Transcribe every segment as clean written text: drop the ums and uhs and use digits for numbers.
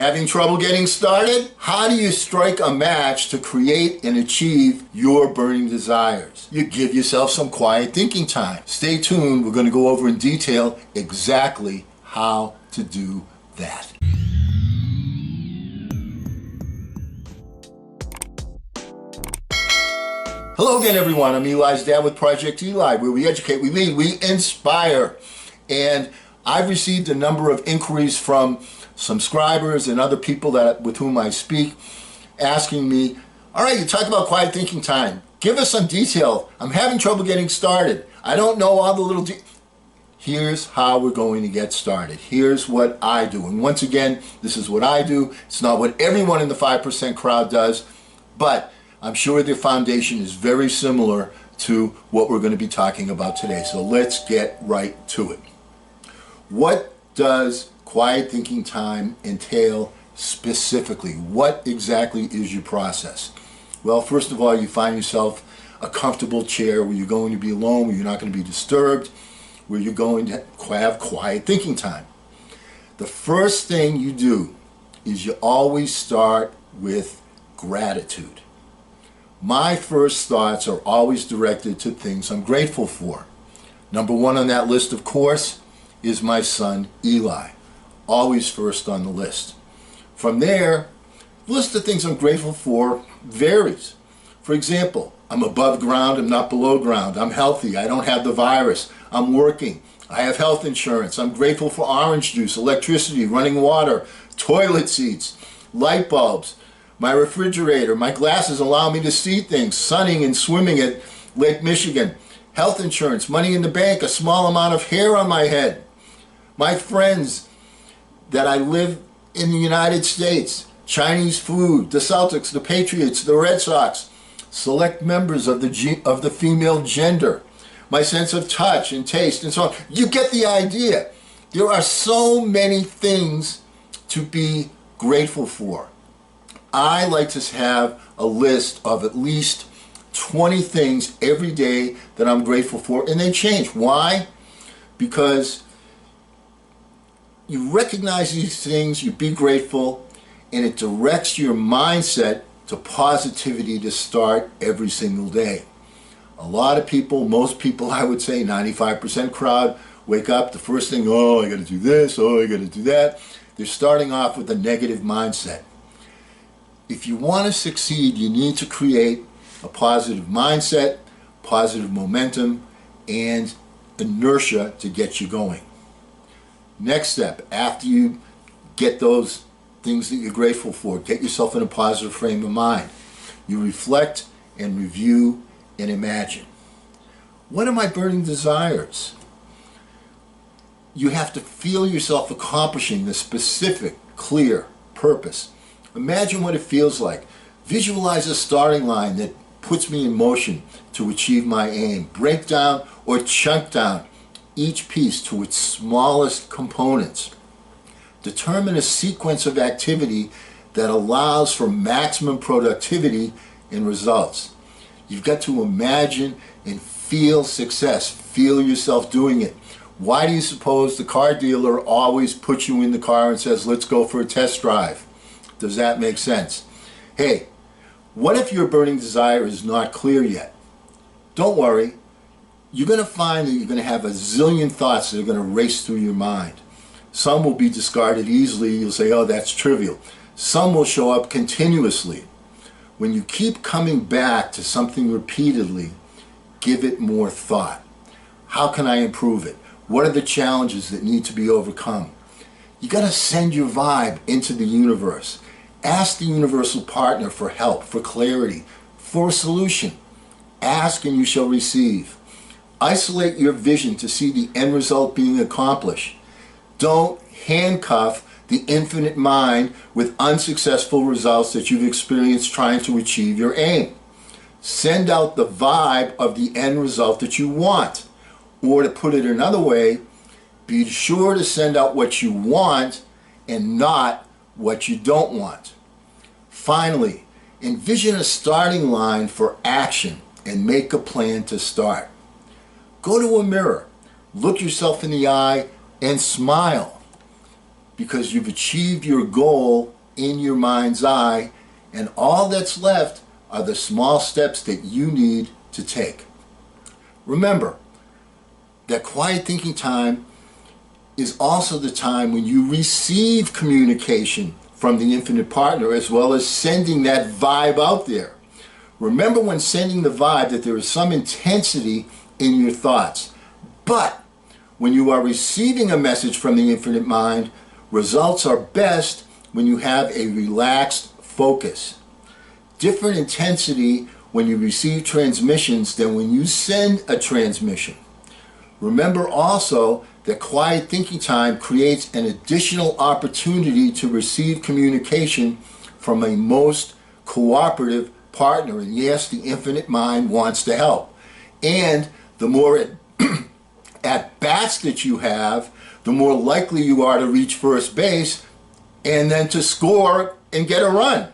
Having trouble getting started? How do you strike a match to create and achieve your burning desires? You give yourself some quiet thinking time. Stay tuned, we're going to go over in detail exactly how to do that. Hello again, everyone. I'm Eli's dad with Project Eli, where we educate, we lead, we inspire. And I've received a number of inquiries from subscribers and other people with whom I speak, asking me, all right, you talked about quiet thinking time. Give us some detail. I'm having trouble getting started. I don't know all the little Here's how we're going to get started. Here's what I do. And once again, this is what I do. It's not what everyone in the 5% crowd does, but I'm sure their foundation is very similar to what we're going to be talking about today. So let's get right to it. What does quiet thinking time entail specifically? What exactly is your process? Well, first of all, you find yourself a comfortable chair where you're going to be alone, where you're not going to be disturbed, where you're going to have quiet thinking time. The first thing you do is you always start with gratitude. My first thoughts are always directed to things I'm grateful for. Number one on that list, of course, is my son Eli. Always first on the list. From there, the list of things I'm grateful for varies. For example, I'm above ground, I'm not below ground. I'm healthy, I don't have the virus. I'm working, I have health insurance. I'm grateful for orange juice, electricity, running water, toilet seats, light bulbs, my refrigerator, my glasses allow me to see things, sunning and swimming at Lake Michigan, health insurance, money in the bank, a small amount of hair on my head, my friends, that I live in the United States, Chinese food, the Celtics, the Patriots, the Red Sox, select members of the female gender, my sense of touch and taste and so on. You get the idea. There are so many things to be grateful for. I like to have a list of at least 20 things every day that I'm grateful for, and they change. Why? Because you recognize these things, you be grateful, and it directs your mindset to positivity to start every single day. A lot of people, most people, I would say 95% crowd, wake up, the first thing, oh, I gotta do this, oh, I gotta do that. They're starting off with a negative mindset. If you want to succeed, you need to create a positive mindset, positive momentum, and inertia to get you going. Next step, after you get those things that you're grateful for, get yourself in a positive frame of mind. You reflect and review and imagine. What are my burning desires? You have to feel yourself accomplishing the specific, clear purpose. Imagine what it feels like. Visualize a starting line that puts me in motion to achieve my aim. Break down or chunk down each piece to its smallest components. Determine a sequence of activity that allows for maximum productivity and results. You've got to imagine and feel success. Feel yourself doing it. Why do you suppose the car dealer always puts you in the car and says, let's go for a test drive? Does that make sense? Hey, what if your burning desire is not clear yet? Don't worry. You're going to find that you're going to have a zillion thoughts that are going to race through your mind. Some will be discarded easily. You'll say, oh, that's trivial. Some will show up continuously. When you keep coming back to something repeatedly, give it more thought. How can I improve it? What are the challenges that need to be overcome? You got to send your vibe into the universe. Ask the universal partner for help, for clarity, for a solution. Ask and you shall receive. Isolate your vision to see the end result being accomplished. Don't handcuff the infinite mind with unsuccessful results that you've experienced trying to achieve your aim. Send out the vibe of the end result that you want. Or to put it another way, be sure to send out what you want and not what you don't want. Finally, envision a starting line for action and make a plan to start. Go to a mirror, look yourself in the eye, and smile. because you've achieved your goal in your mind's eye, and all that's left are the small steps that you need to take. Remember that quiet thinking time is also the time when you receive communication from the infinite partner, as well as sending that vibe out there. Remember when sending the vibe that there is some intensity in your thoughts. But when you are receiving a message from the infinite mind, results are best when you have a relaxed focus. Different intensity when you receive transmissions than when you send a transmission. Remember also that quiet thinking time creates an additional opportunity to receive communication from a most cooperative partner. And yes, the infinite mind wants to help. And the more at bats that you have, the more likely you are to reach first base and then to score and get a run.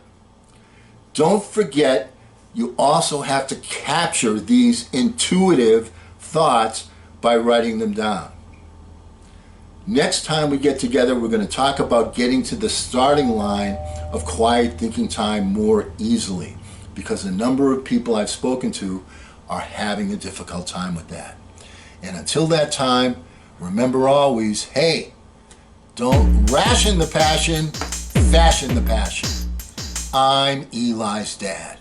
Don't forget, you also have to capture these intuitive thoughts by writing them down. Next time we get together, we're going to talk about getting to the starting line of quiet thinking time more easily, because a number of people I've spoken to are having a difficult time with that. And until that time, remember always, hey, don't ration the passion, fashion the passion. I'm Eli's dad.